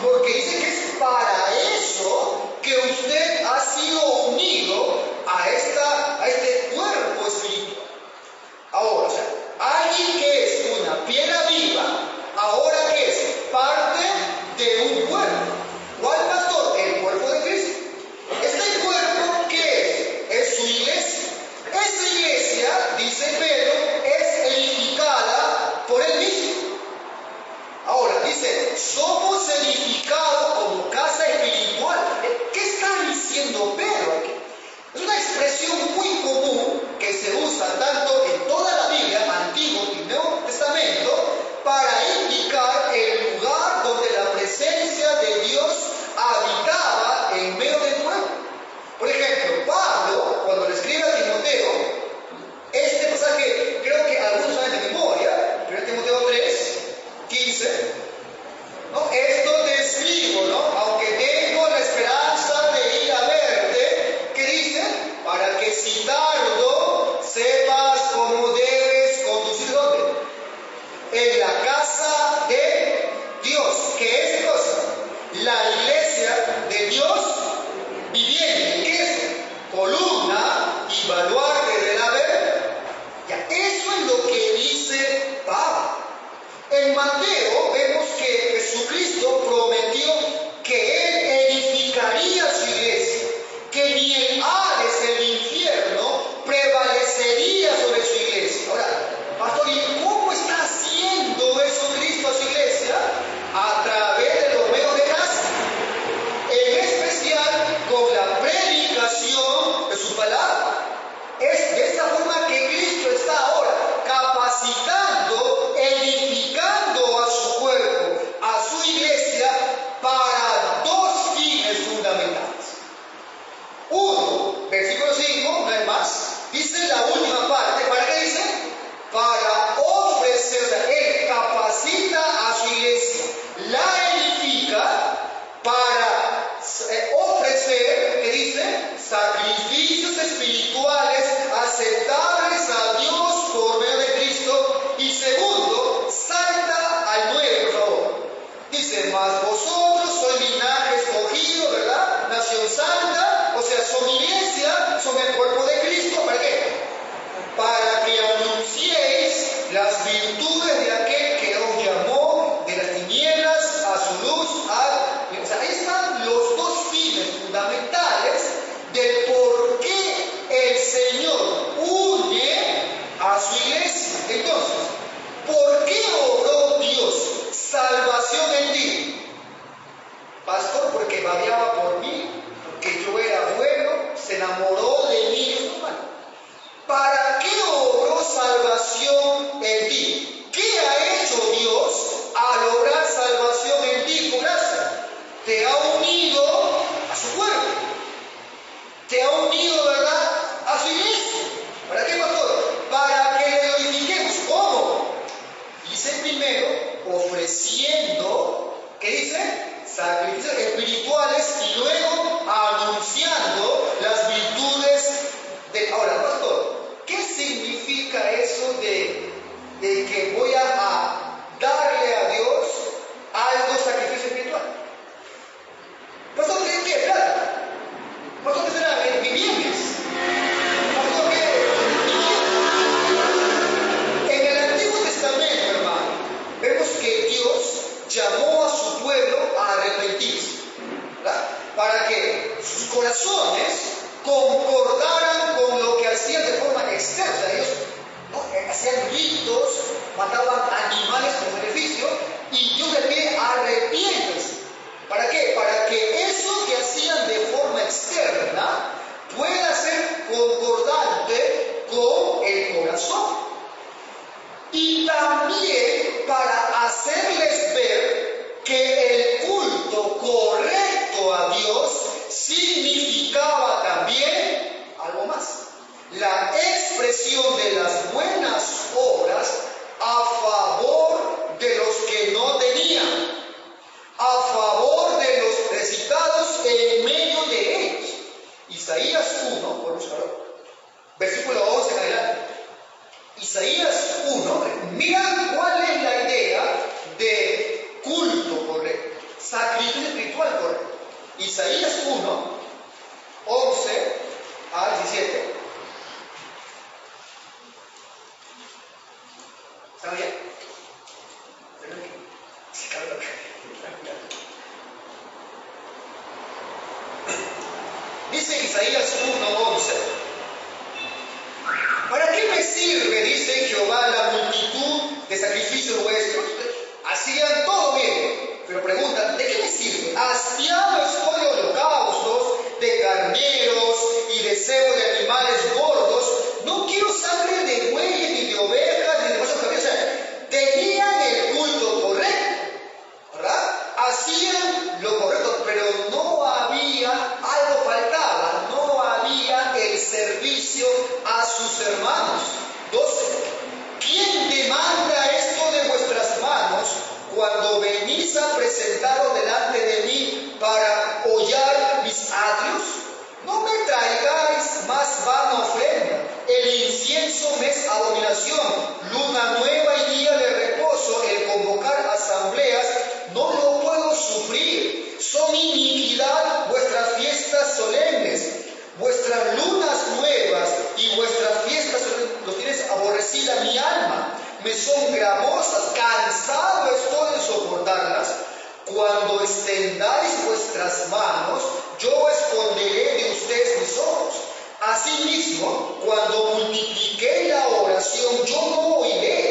Porque dice que es para eso que usted ha sido unido a este cuerpo espiritual. Ahora, alguien que es una piedra viva, ahora que es parte de un cuerpo. ¿Cuál, pastor? El cuerpo de Cristo. Este cuerpo, ¿qué es? Es su iglesia. Esa iglesia, dice Pedro, es edificada por él mismo. Ahora, dice, somos edificados como casa espiritual. ¿Qué está diciendo Pedro aquí? Es una expresión muy común que se usa tanto en toda la Biblia, Antiguo y Nuevo Testamento, para indicar el lugar donde la presencia de Dios habitaba en medio del pueblo. Por ejemplo, Pablo, cuando le escribe a Timoteo, este pasaje creo que algunos saben de memoria, 1 Timoteo Pastor, ¿y cómo está haciendo eso Cristo a su iglesia? A través de los medios de gracia. En especial con la predicación de su palabra. Es de esa forma que Cristo está ahora capacitando, edificando a su cuerpo, a su iglesia, para dos fines fundamentales. Uno, versículo 5, una vez más, dice la última parte, ¿para qué dice? Para ofrecer, o sea, Él capacita a su iglesia, la edifica para ofrecer, ¿qué dice? Sacrificios espirituales aceptables a Dios por medio de Cristo. Y segundo, salta al 9, por favor. Dice, mas vosotros sois linaje escogido, ¿verdad? Nación santa, o sea, son iglesia, son el cuerpo de Cristo. ¿Para qué? Para que anunciéis las virtudes de aquel que os llamó de las tinieblas a su luz. O sea, ahí están los dos fines fundamentales del por qué el Señor une a su iglesia. Entonces, ¿por qué obró Dios salvación en ti? Pastor, porque babeaba por mí, porque yo era bueno, se enamoró de mí. ¿Para qué obró salvación en ti? ¿Qué ha hecho Dios al obrar salvación en ti por gracia? Te ha unido a su cuerpo. Te ha unido, ¿verdad?, a su iglesia. ¿Para qué, pastor? Para que le glorifiquemos. ¿Cómo? Dice primero, ofreciendo, ¿qué dice? Sacrificios espirituales y luego anunciando las virtudes de... Ahora, pastor, ¿qué significa eso de que voy a darle a Dios algo sacrificio espiritual? Pastor, ¿qué plata? Pastor, ¿qué será? ¿Mi bienes? Pastor, ¿qué? En el Antiguo Testamento, hermano, vemos que Dios llamó a su pueblo a arrepentirse, ¿verdad? Para que sus corazones concordaran con lo que hacían de forma externa. O sea, ellos hacían ritos, mataban animales como beneficio, y Dios les pide arrepiéntanse. ¿Para qué? Para que eso que hacían de forma externa pueda ser concordante con el corazón. Y también para hacerles ver que el culto correcto a Dios significaba también algo más. La expresión de las buenas obras a favor de los que no tenían, a favor de los necesitados en medio de ellos. Isaías 1, por buscarlo, versículo 11 en adelante. Isaías 1, mira cuál es la idea de culto correcto, sacrificio espiritual correcto. Isaías 1, 11 al 17. ¿Está bien? Dice Isaías 1:11, ¿para qué me sirve, dice Jehová, la multitud de sacrificios vuestros? Hacían todo bien, pero preguntan, ¿de qué me sirve? Hastiado estoy de holocaustos, de carneros y de cebo de animales gordos. No quiero sangre de bueyes, ni de ovejas, ni de cosas cabezas. O sea, tenían el culto correcto, ¿verdad? Hacían lo correcto, pero no había, algo faltaba, no había el servicio a sus hermanos. 12. ¿Quién demanda esto de vuestras manos cuando venís a presentaros delante de mí para hollar mis atrios? No me traigáis más vana ofrenda. El incienso me es abominación. Luna nueva y día de reposo, el convocar asambleas, no lo puedo sufrir. Son iniquidad vuestras fiestas solemnes, vuestras lunas nuevas y vuestras fiestas los tienes aborrecida mi alma. Me son gravosas, cansado estoy de soportarlas. Cuando extendáis vuestras manos, yo esconderé de ustedes mis ojos. Asimismo, cuando multipliqué la oración, yo no oiré.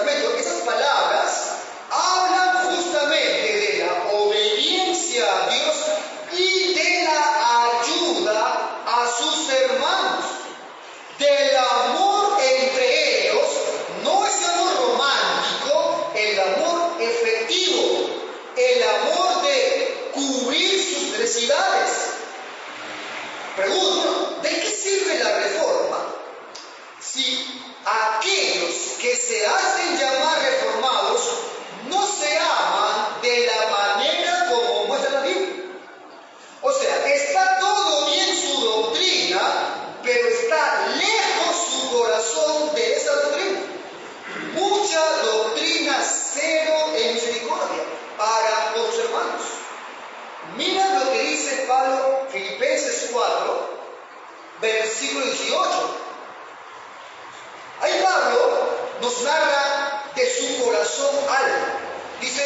Testamento, esas palabras hablan justamente de la obediencia a Dios y de la ayuda a sus hermanos, del amor entre ellos, no ese amor romántico, el amor efectivo, el amor de cubrir sus necesidades. Pregunto, ¿de qué sirve la reforma si aquellos que se hacen llamar reformados no se aman de la manera como muestra la Biblia? O sea, está todo bien su doctrina, pero está lejos su corazón de esa doctrina. Mucha doctrina, cero en misericordia para los hermanos. Mira lo que dice Pablo, Filipenses 4, versículo 18. Ahí Pablo nos narra de su corazón alto. Dice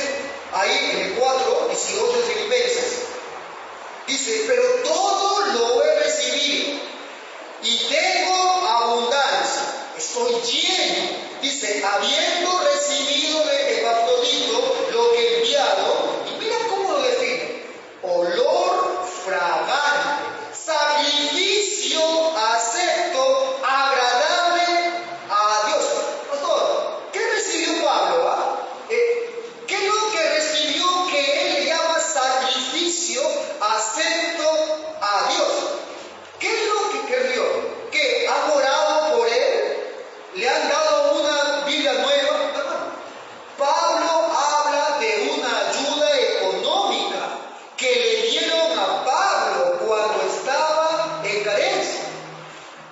ahí en el 4, 18 de Filipenses. Dice, pero todo lo he recibido y tengo abundancia. Estoy lleno. Dice, habiendo recibido de Epafrodito lo que he enviado. Y mira cómo lo define. Olor fragante, sacrificio acepto, agradable a Dios. Pastor, ¿qué recibió Pablo? ¿Qué es lo que recibió que él le llama sacrificio acepto a Dios? ¿Qué es lo que creyó? ¿Que han orado por él? ¿Le han dado una Biblia nueva? Pablo habla de una ayuda económica que le dieron a Pablo cuando estaba en carencia.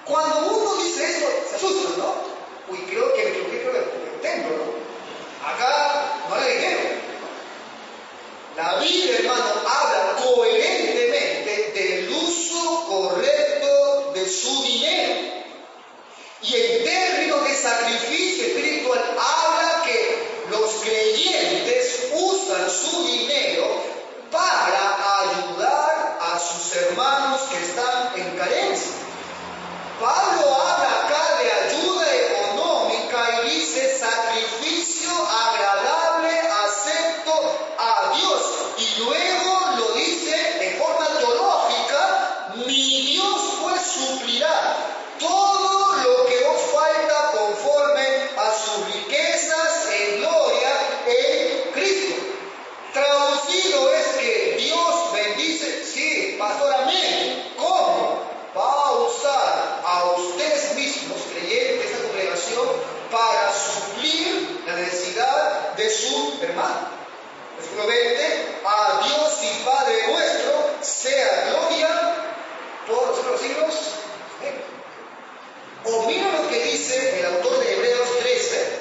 Cuando uno dice esto, se asusta, ¿no? Uy, creo que me equivoqué, creo que tengo, ¿no? Acá no hay dinero. La Biblia, hermano, habla coherentemente del uso correcto de su dinero. Y en términos de sacrificio espiritual, habla que los creyentes usan su dinero para ayudar a sus hermanos que están en carencia. Pablo habla acá de ayuda económica y dice sacrificio agradable, acepto a Dios. Y luego lo dice de forma teológica, mi Dios pues suplirá todo lo que os falta conforme a sus riquezas en gloria en Cristo. Traducido es que Dios bendice, sí, pastor, amén. ¿Cómo? Va a usar a ustedes mismos, creyentes de esta congregación, para suplir la necesidad de su hermano. Versículo 20, a Dios y Padre nuestro sea gloria por los siglos. O mira lo que dice el autor de Hebreos 13,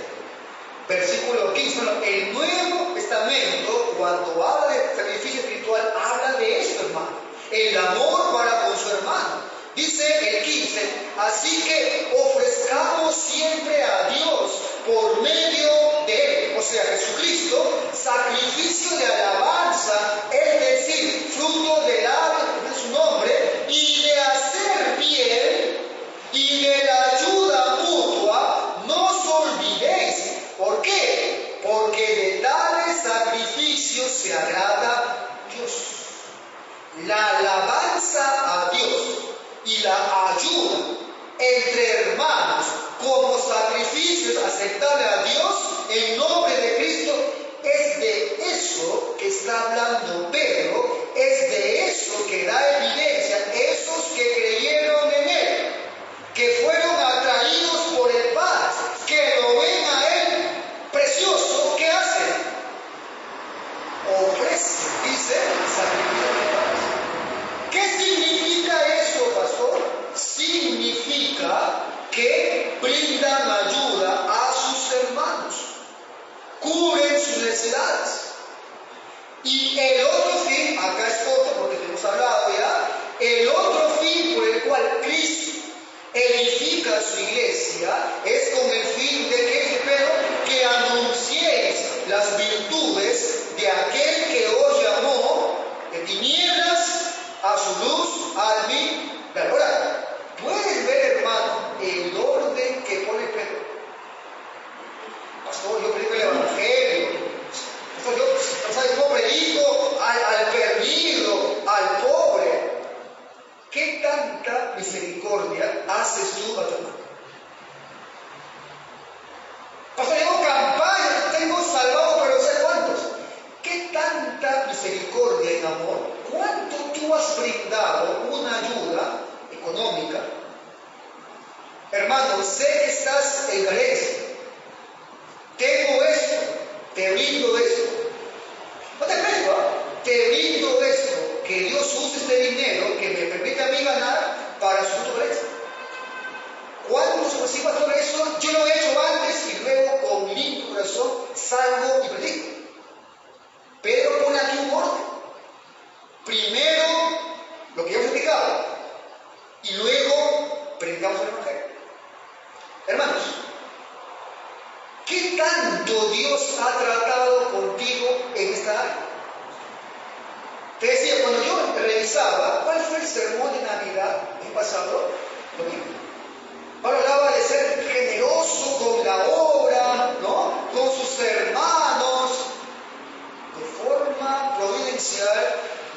versículo 15. El Nuevo Testamento, cuando habla de sacrificio espiritual, habla de esto, hermano. El amor para con su hermano. Dice el 15, así que ofrezcamos siempre a Dios por medio de Él, o sea, Jesucristo, sacrificio de alabanza, es decir, fruto del hábito de su nombre, y de hacer bien, y de la ayuda mutua, no os olvidéis. ¿Por qué? Porque de tales sacrificios se agrada Dios. La alabanza a Dios y la ayuda entre hermanos como sacrificios aceptables a Dios en nombre de Cristo, es de eso que está hablando Pedro, es de eso que da evidencia esos que creyeron en Él, que fueron atraídos por el Padre, que lo ven a Él precioso. ¿Qué hacen? Ofrecen, dice, sacrificio de paz. ¿Qué significa eso, pastor? Significa que brindan ayuda a sus hermanos, cubren sus necesidades. Y el otro fin, acá es corto porque te hemos hablado ya, el otro fin por el cual Cristo edifica su iglesia es con el fin de que, pero que anunciéis las virtudes de aquel que os llamó de tinieblas a su luz admirable. Ahora, ¿puedes ver, hermano, el orden que pone Pedro? Pastor, tú has brindado una ayuda económica, hermano, sé que estás en carencia, tengo esto, te brindo esto. No te presto, te brindo esto, que Dios use este dinero que me permite a mí ganar para su carencia. Cuando se reciba todo eso, yo lo he hecho antes y luego con limpio corazón salgo y predico. Pedro pone aquí un orden. Primero lo que ya hemos explicado y luego predicamos el Evangelio. Hermanos, ¿qué tanto Dios ha tratado contigo en esta área? Te decía, cuando yo revisaba cuál fue el sermón de Navidad el pasado domingo, Pablo hablaba de ser generoso con la obra, ¿no? Con sus hermanos. De forma providencial,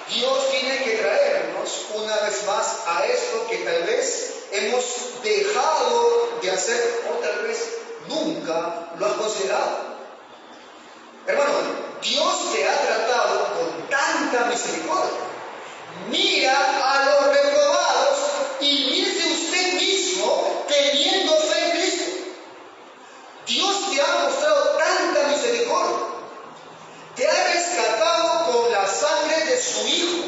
Dios tiene que traernos una vez más a esto que tal vez hemos dejado de hacer o tal vez nunca lo has considerado. Hermano, Dios te ha tratado con tanta misericordia. Mira a los reprobados y mírese usted mismo teniendo fe en Cristo. Dios te ha mostrado tanta misericordia. Te ha rescatado con la sangre de su Hijo.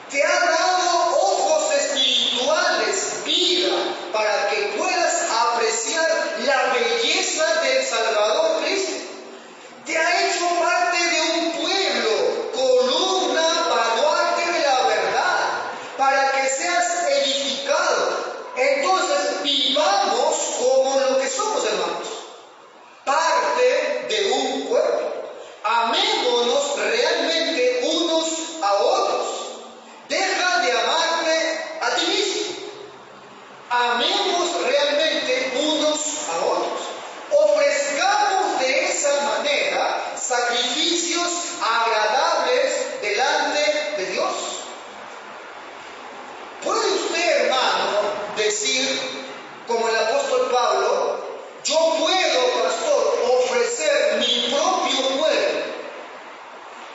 Te ha dado ojos espirituales, vida, para que puedas apreciar la belleza del Salvador Cristo. Te ha hecho parte de un pueblo, columna, baluarte de la verdad, para que seas edificado. Entonces vivamos como lo que somos, hermanos, parte de un cuerpo. Amémonos realmente unos a otros. Deja de amarte a ti mismo. Amemos realmente unos a otros. Ofrezcamos de esa manera sacrificios agradables delante de Dios. ¿Puede usted, hermano, decir, como el apóstol Pablo, yo puedo, pastor, ofrecer mi propio cuerpo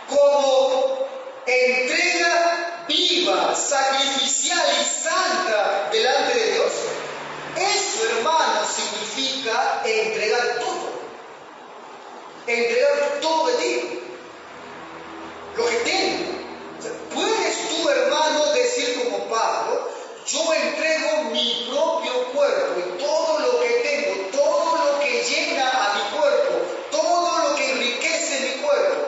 como entrega viva, sacrificial y santa delante de Dios? Eso, hermano, significa entregar todo de ti, lo que tengo. O sea, ¿puedes tú, hermano, decir como Pablo, yo entrego mi propio cuerpo y todo lo que tengo, todo lo que llena a mi cuerpo, todo lo que enriquece mi cuerpo,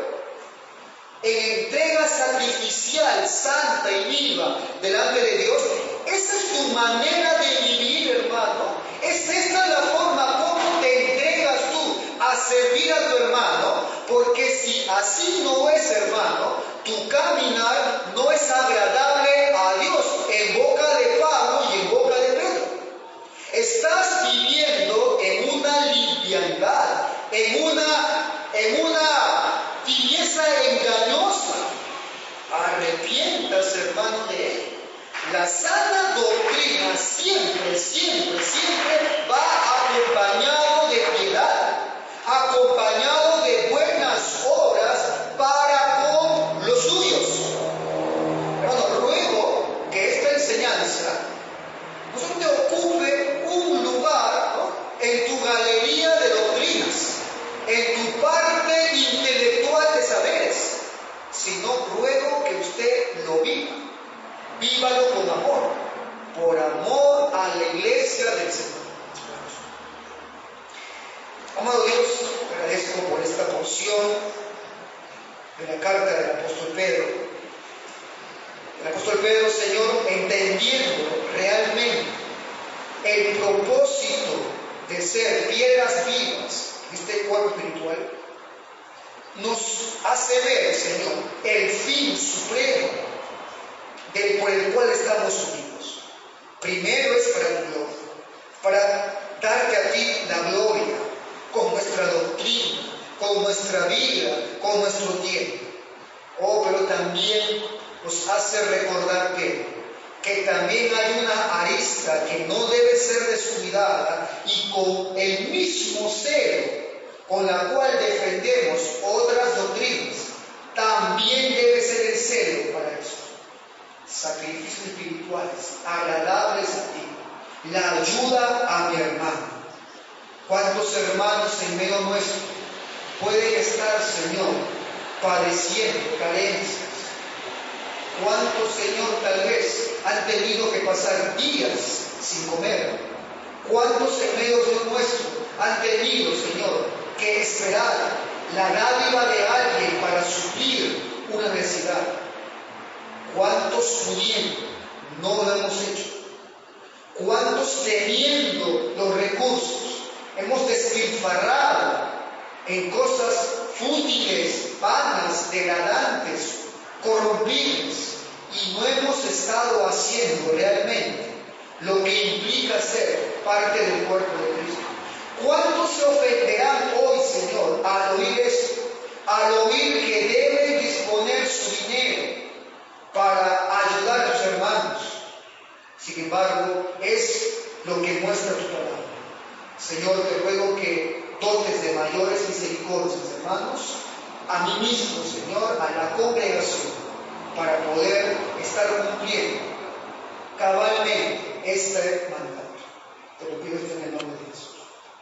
en entrega sacrificial, santa y viva delante de Dios? Esa es tu manera de vivir, hermano. Es esta la forma como te entregas tú a servir a tu hermano, porque si así no es, hermano, tu caminar no es agradable a Dios, en boca de Pablo y en boca de Pedro. Estás viviendo en una liviandad, en una tibieza engañosa. Arrepientas, hermano, de él. La sana doctrina siempre va acompañado de piedad, acompañado de buenas obras para con los suyos. Hermano, ruego que esta enseñanza no solo te ocupe un lugar, ¿no?, en tu galería de doctrinas, en tu parte intelectual de saberes, sino ruego que usted lo viva. Vívalo con amor, por amor a la iglesia del Señor. Amado Dios, te agradezco por esta porción de la carta del apóstol Pedro. El apóstol Pedro, Señor, entendiendo realmente el propósito de ser piedras vivas en este cuerpo espiritual, nos hace ver, Señor, el fin supremo por el cual estamos unidos. Primero es para tu gloria, para darte a ti la gloria con nuestra doctrina, con nuestra vida, con nuestro tiempo. Oh, pero también nos hace recordar que también hay una arista que no debe ser descuidada, y con el mismo celo con la cual defendemos otras doctrinas, también debe ser el celo para eso. sacrificios espirituales, agradables a ti, la ayuda a mi hermano. ¿Cuántos hermanos en medio nuestro pueden estar, Señor, padeciendo carencias? ¿Cuántos, Señor, tal vez han tenido que pasar días sin comer? ¿Cuántos en medio nuestro han tenido, Señor, que esperar la dádiva de alguien para suplir una necesidad? ¿Cuántos pudiendo no lo hemos hecho? ¿Cuántos teniendo los recursos hemos despilfarrado en cosas fútiles, vanas, degradantes, corrompibles, y no hemos estado haciendo realmente lo que implica ser parte del cuerpo de Cristo? ¿Cuántos se ofenderán hoy, Señor, al oír esto? Al oír que deben disponer su dinero para ayudar a sus hermanos. Sin embargo, es lo que muestra tu palabra. Señor, te ruego que dotes de mayores misericordias, hermanos, a mí mismo, Señor, a la congregación, para poder estar cumpliendo cabalmente este mandato. Te lo pido en el nombre de